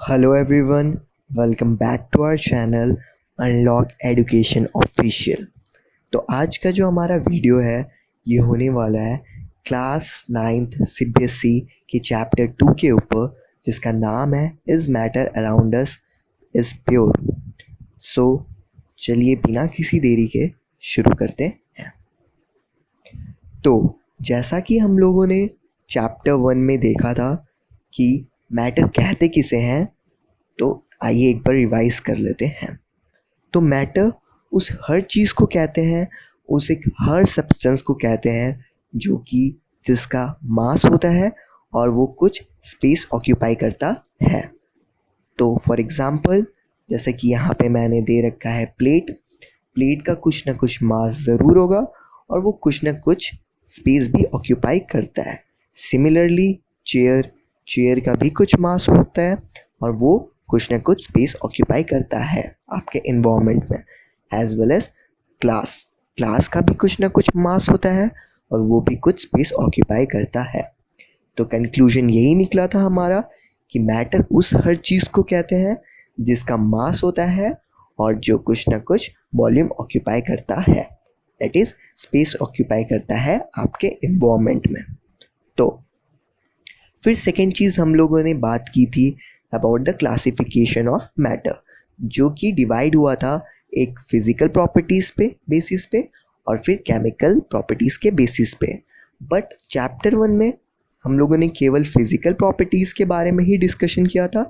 Hello everyone, welcome back to our channel Unlock Education Official। तो आज का जो हमारा वीडियो है ये होने वाला है क्लास 9th CBSE के चैप्टर 2 के ऊपर, जिसका नाम है is matter around us is pure. So चलिए बिना किसी देरी के शुरू करते हैं। तो जैसा कि हम लोगों ने चैप्टर 1 में देखा था कि मैटर कहते किसे हैं, तो आइए एक बार रिवाइज कर लेते हैं। तो मैटर उस हर चीज़ को कहते हैं, उस एक हर सब्सटेंस को कहते हैं जो कि जिसका मास होता है और वो कुछ स्पेस ऑक्यूपाई करता है। तो फॉर एग्ज़ाम्पल जैसे कि यहाँ पे मैंने दे रखा है प्लेट का कुछ ना कुछ मास ज़रूर होगा और वो कुछ ना कुछ स्पेस भी ऑक्यूपाई करता है। सिमिलरली चेयर का भी कुछ मास होता है और वो कुछ ना कुछ स्पेस ऑक्यूपाई करता है आपके इन्वायरमेंट में। एज वेल एज ग्लास का भी कुछ ना कुछ मास होता है और वो भी कुछ स्पेस ऑक्यूपाई करता है। तो कंक्लूजन यही निकला था हमारा कि मैटर उस हर चीज़ को कहते हैं जिसका मास होता है और जो कुछ ना कुछ वॉल्यूम ऑक्यूपाई करता है, दैट इज़ स्पेस ऑक्यूपाई करता है आपके इन्वायरमेंट में। तो फिर सेकेंड चीज़ हम लोगों ने बात की थी about the classification of matter, जो कि डिवाइड हुआ था एक फिज़िकल प्रॉपर्टीज़ पे बेसिस पे और फिर केमिकल प्रॉपर्टीज़ के बेसिस पे। बट चैप्टर 1 में हम लोगों ने केवल फिज़िकल प्रॉपर्टीज़ के बारे में ही डिस्कशन किया था,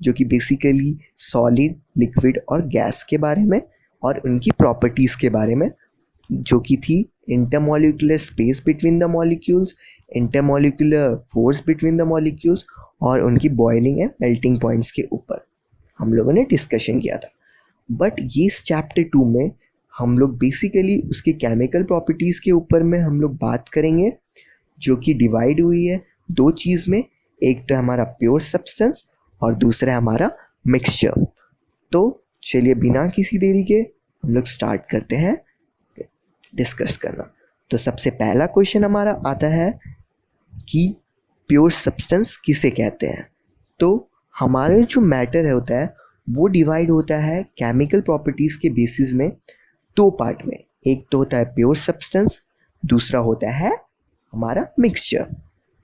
जो कि बेसिकली सॉलिड, लिक्विड और गैस के बारे में और उनकी प्रॉपर्टीज़ के बारे में, जो कि थी intermolecular space between the molecules, intermolecular force between the molecules और उनकी बॉइलिंग एंड मेल्टिंग पॉइंट्स के ऊपर हम लोगों ने डिस्कशन किया था। बट ये इस चैप्टर 2 में हम लोग बेसिकली उसके केमिकल प्रॉपर्टीज़ के ऊपर में हम लोग बात करेंगे, जो कि डिवाइड हुई है दो चीज़ में। एक तो हमारा प्योर सब्सटेंस और दूसरा है हमारा मिक्सचर। तो चलिए बिना किसी देरी के हम लोग स्टार्ट करते हैं डिस्कस करना। तो सबसे पहला क्वेश्चन हमारा आता है कि प्योर सब्सटेंस किसे कहते हैं। तो हमारे जो मैटर होता है वो डिवाइड होता है केमिकल प्रॉपर्टीज़ के बेसिस में दो पार्ट में। एक तो होता है प्योर सब्सटेंस, दूसरा होता है हमारा मिक्सचर।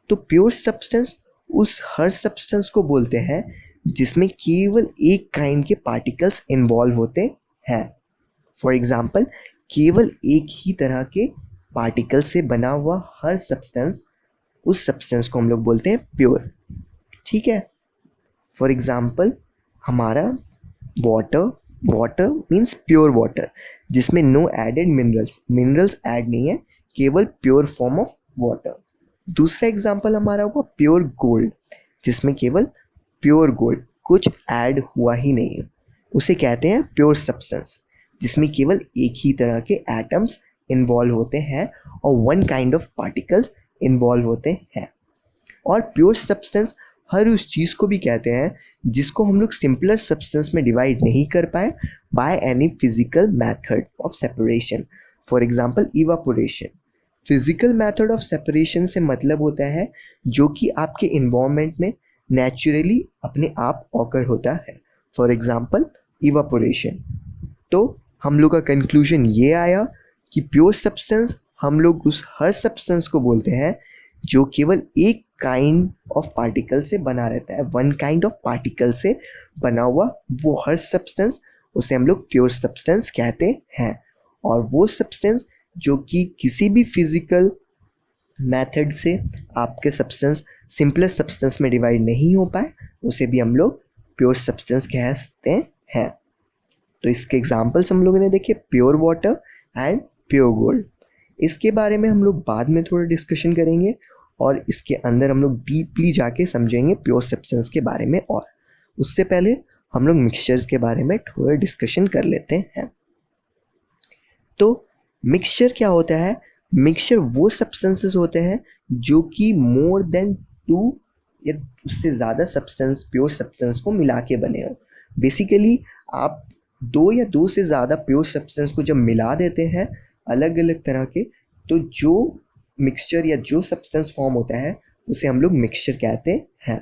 तो प्योर सब्सटेंस उस हर सब्सटेंस को बोलते हैं जिसमें केवल एक काइंड के पार्टिकल्स इन्वॉल्व होते हैं। फॉर एग्जाम्पल केवल एक ही तरह के पार्टिकल से बना हुआ हर सब्सटेंस, उस सब्सटेंस को हम लोग बोलते हैं प्योर। ठीक है। फॉर एग्जाम्पल हमारा वाटर मीन्स प्योर वाटर, जिसमें नो एडेड मिनरल्स ऐड नहीं है, केवल प्योर फॉर्म ऑफ वाटर। दूसरा एग्जाम्पल हमारा हुआ प्योर गोल्ड, जिसमें केवल प्योर गोल्ड, कुछ ऐड हुआ ही नहीं है, उसे कहते हैं प्योर सब्सटेंस, जिसमें केवल एक ही तरह के एटम्स इन्वॉल्व होते हैं और one kind of particles involve होते हैं। और प्योर सब्सटेंस हर उस चीज़ को भी कहते हैं जिसको हम लोग सिंपलर सब्सटेंस में डिवाइड नहीं कर pi by any physical method of separation. For example evaporation. Physical method of separation से मतलब होता है जो कि आपके इन्वायरमेंट में नेचुरली अपने आप ऑकर होता है। For example evaporation. तो हम लोग का कंक्लूजन ये आया कि प्योर सब्सटेंस हम लोग उस हर सब्सटेंस को बोलते हैं जो केवल एक काइंड ऑफ पार्टिकल से बना रहता है, वन काइंड ऑफ पार्टिकल से बना हुआ वो हर सब्सटेंस, उसे हम लोग प्योर सब्सटेंस कहते हैं। और वो सब्सटेंस जो कि किसी भी फिजिकल मेथड से आपके सब्सटेंस सिंपलर सब्सटेंस में डिवाइड नहीं हो पाए, उसे भी हम लोग प्योर सब्सटेंस कहते हैं। तो इसके एग्जाम्पल्स हम लोगों ने देखे, pure water and pure gold. इसके बारे में हम लोग बाद में थोड़ा डिस्कशन करेंगे और इसके अंदर हम लोग डीपली जाके समझेंगे प्योर सब्सटेंस के बारे में। और उससे पहले हम लोग मिक्सचर्स के बारे में थोड़ा डिस्कशन कर लेते हैं। तो मिक्सचर क्या होता है? मिक्सचर वो सब्सटेंसेस होते हैं जो कि मोर देन 2 या उससे ज़्यादा सब्सटेंस, प्योर सब्सटेंस को मिला के बने हो। बेसिकली आप 2 या 2 से ज़्यादा प्योर सब्सटेंस को जब मिला देते हैं अलग अलग तरह के, तो जो मिक्सचर या जो सब्सटेंस फॉर्म होता है उसे हम लोग मिक्सचर कहते हैं।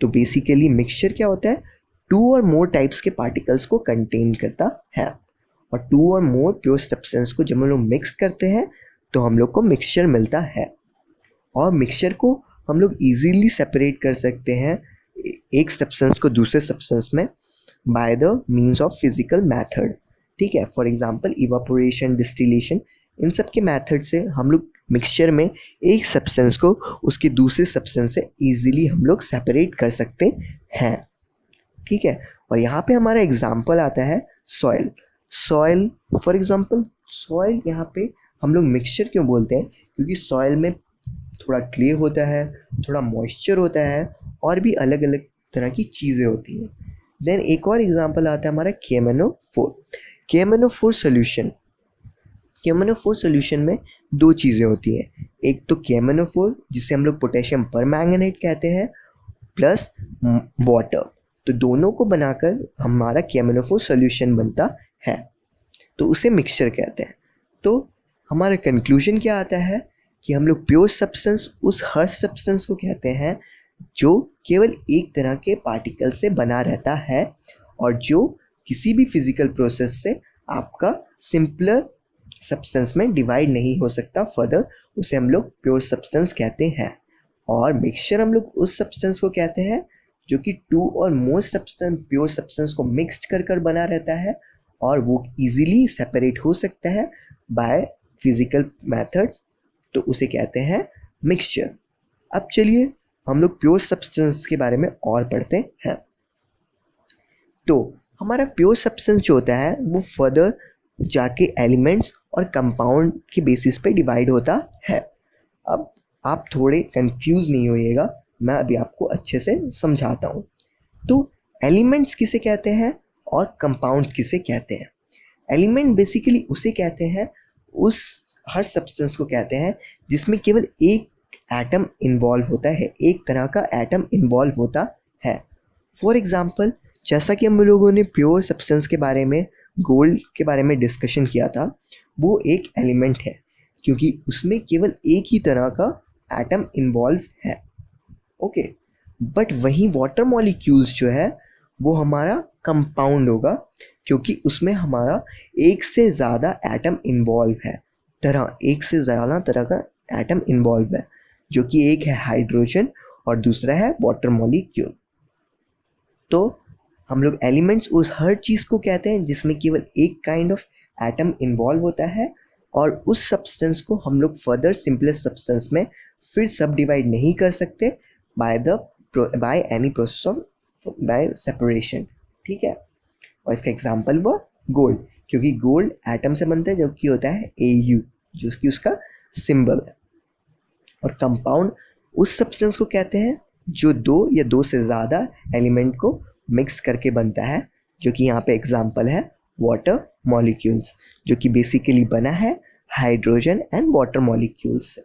तो बेसिकली मिक्सचर क्या होता है, 2 और मोर टाइप्स के पार्टिकल्स को कंटेन करता है, और 2 और मोर प्योर सब्सटेंस को जब हम लोग मिक्स करते हैं तो हम लोग को मिक्सचर मिलता है। और मिक्सचर को हम लोग इजीली सेपरेट कर सकते हैं एक सब्सटेंस को दूसरे सब्सटेंस में by the means of physical method. ठीक है, फॉर एग्जांपल इवापोरेशन, डिस्टिलेशन, इन सब के मैथड से हम लोग मिक्सचर में एक सब्सटेंस को उसके दूसरे सब्सटेंस से इजीली हम लोग सेपरेट कर सकते हैं। ठीक है, और यहाँ पे हमारा एग्जांपल आता है soil. Soil for example, soil यहाँ पे हम लोग मिक्सचर क्यों बोलते हैं, क्योंकि सॉइल में थोड़ा क्ले होता है, थोड़ा मॉइस्चर होता है, और भी अलग अलग तरह की चीज़ें होती हैं। देन एक और एग्जांपल आता है हमारा KMnO4। KMnO4 solution, KMnO4 solution में 2 चीज़ें होती हैं, एक तो KMnO4 जिसे हम लोग पोटेशियम परमैंगनेट कहते हैं, प्लस वाटर, तो दोनों को बनाकर हमारा KMnO4 सोल्यूशन बनता है, तो उसे मिक्सचर कहते हैं। तो हमारा कंक्लूजन क्या आता है कि हम लोग प्योर सब्सटेंस उस हर सब्सटेंस को कहते हैं जो केवल एक तरह के पार्टिकल से बना रहता है, और जो किसी भी फिजिकल प्रोसेस से आपका सिंपलर सब्सटेंस में डिवाइड नहीं हो सकता फर्दर, उसे हम लोग प्योर सब्सटेंस कहते हैं। और मिक्सचर हम लोग उस सब्सटेंस को कहते हैं जो कि 2 और मोर सब्सटेंस प्योर सब्सटेंस को मिक्स्ड कर कर बना रहता है, और वो इजीली सेपरेट हो सकता है बाय फिजिकल मेथड्स, तो उसे कहते हैं मिक्सचर। अब चलिए हम लोग प्योर सब्सटेंस के बारे में और पढ़ते हैं। तो हमारा प्योर सब्सटेंस जो होता है वो फर्दर जाके एलिमेंट्स और कंपाउंड के बेसिस पे डिवाइड होता है। अब आप थोड़े कंफ्यूज नहीं होइएगा, मैं अभी आपको अच्छे से समझाता हूँ। तो एलिमेंट्स किसे कहते हैं और कंपाउंड्स किसे कहते हैं? एलिमेंट बेसिकली उसे कहते हैं, उस हर सब्सटेंस को कहते हैं जिसमें केवल एक एटम इन्वॉल्व होता है, एक तरह का एटम इन्वॉल्व होता है। फॉर एग्जांपल, जैसा कि हम लोगों ने प्योर सब्सटेंस के बारे में, गोल्ड के बारे में डिस्कशन किया था, वो एक एलिमेंट है क्योंकि उसमें केवल एक ही तरह का एटम इन्वॉल्व है। ओके, बट वहीं वाटर मॉलिक्यूल्स जो है वो हमारा कंपाउंड होगा क्योंकि उसमें हमारा एक से ज़्यादा एटम इन्वॉल्व है, एक से ज़्यादा तरह का एटम इन्वॉल्व है, जो कि एक है हाइड्रोजन और दूसरा है वाटर मॉलिक्यूल। तो हम लोग एलिमेंट्स उस हर चीज़ को कहते हैं जिसमें केवल एक काइंड ऑफ एटम इन्वॉल्व होता है, और उस सब्सटेंस को हम लोग फर्दर सिंपलेस्ट सब्सटेंस में फिर सब डिवाइड नहीं कर सकते by any process of bye separation. ठीक है, और इसका एग्जांपल वो गोल्ड, क्योंकि गोल्ड एटम से बनता है जबकि होता है Au, जो कि उसका सिंबल है। और कंपाउंड उस सब्सटेंस को कहते हैं जो 2 या 2 से ज़्यादा एलिमेंट को मिक्स करके बनता है, जो कि यहाँ पे एग्जांपल है वाटर मॉलिक्यूल्स, जो कि बेसिकली बना है हाइड्रोजन एंड वाटर मॉलिक्यूल्स से।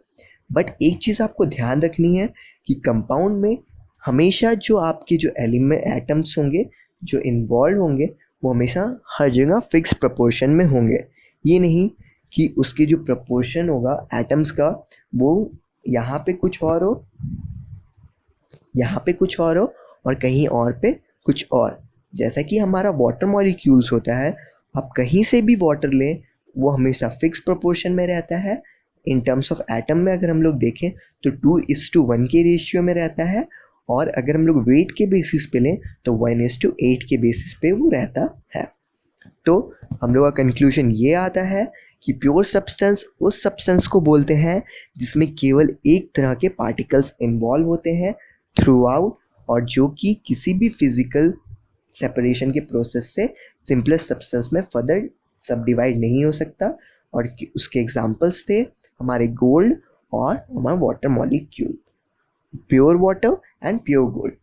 बट एक चीज़ आपको ध्यान रखनी है कि कंपाउंड में हमेशा जो आपके जो एलिमेंट एटम्स होंगे जो इन्वॉल्व होंगे वो हमेशा हर जगह फिक्स प्रपोर्शन में होंगे। ये नहीं कि उसके जो प्रपोर्शन होगा एटम्स का वो यहाँ पे कुछ और हो, यहाँ पे कुछ और हो, और कहीं और पे कुछ और। जैसा कि हमारा वाटर मॉलिक्यूल्स होता है, आप कहीं से भी वाटर लें वो हमेशा फिक्स प्रोपोर्शन में रहता है। इन टर्म्स ऑफ एटम में अगर हम लोग देखें तो 2:1 के रेशियो में रहता है, और अगर हम लोग वेट के बेसिस पे लें तो 1:8 के बेसिस पे वो रहता है। तो हम लोग का कंक्लूजन ये आता है कि प्योर सब्सटेंस उस सब्सटेंस को बोलते हैं जिसमें केवल एक तरह के पार्टिकल्स इन्वॉल्व होते हैं थ्रू आउट, और जो कि किसी भी फिजिकल सेपरेशन के प्रोसेस से सिंपलेस्ट सब्सटेंस में फर्दर सब डिवाइड नहीं हो सकता। और उसके एग्जांपल्स थे हमारे गोल्ड और हमारा water molecule, pure water and pure gold.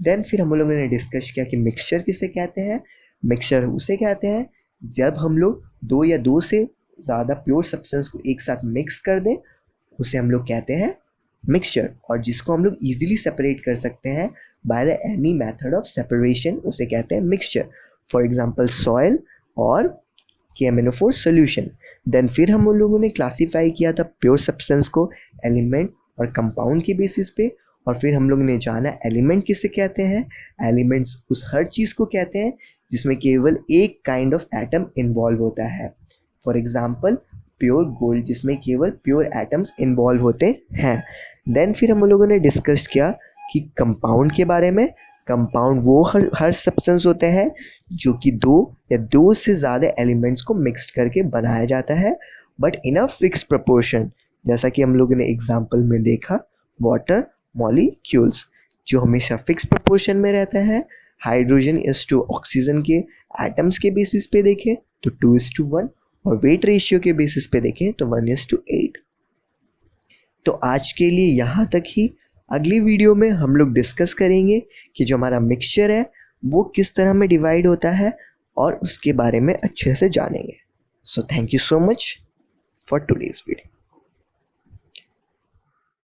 Then फिर हम लोगों ने डिस्कस किया कि मिक्सचर किसे कहते हैं। मिक्सचर उसे कहते हैं जब हम लोग 2 या 2 से ज़्यादा प्योर सब्सटेंस को एक साथ मिक्स कर दें, उसे हम लोग कहते हैं मिक्सचर, और जिसको हम लोग इजीली सेपरेट कर सकते हैं by the any method of separation, उसे कहते हैं मिक्सचर। फॉर एग्जांपल सॉइल और KMnO4 सोल्यूशन। देन फिर हम लोगों ने क्लासीफाई किया था प्योर सब्सटेंस को एलिमेंट और कंपाउंड के बेसिस पे, और फिर हम लोग ने जाना एलिमेंट किसे कहते हैं। एलिमेंट्स उस हर चीज़ को कहते हैं जिसमें केवल एक काइंड ऑफ एटम इन्वॉल्व होता है। फॉर एग्जाम्पल प्योर गोल्ड, जिसमें केवल प्योर एटम्स इन्वॉल्व होते हैं। देन फिर हम लोगों ने डिस्कस किया कि कंपाउंड के बारे में। कंपाउंड वो हर सब्सटेंस होते हैं जो कि दो या दो से ज़्यादा एलिमेंट्स को मिक्स करके बनाया जाता है, but in a fix proportion. जैसा कि हम लोगों ने एग्जाम्पल में देखा, वाटर मॉलिक्यूल्स जो हमेशा फिक्स प्रोपोर्शन में रहता है। हाइड्रोजन इज टू ऑक्सीजन के एटम्स के बेसिस पे देखें तो 2:1, और वेट रेशियो के बेसिस पे देखें तो 1:8। तो आज के लिए यहाँ तक ही। अगली वीडियो में हम लोग डिस्कस करेंगे कि जो हमारा मिक्सचर है वो किस तरह में डिवाइड होता है, और उसके बारे में अच्छे से जानेंगे। So thank you so much for today's video.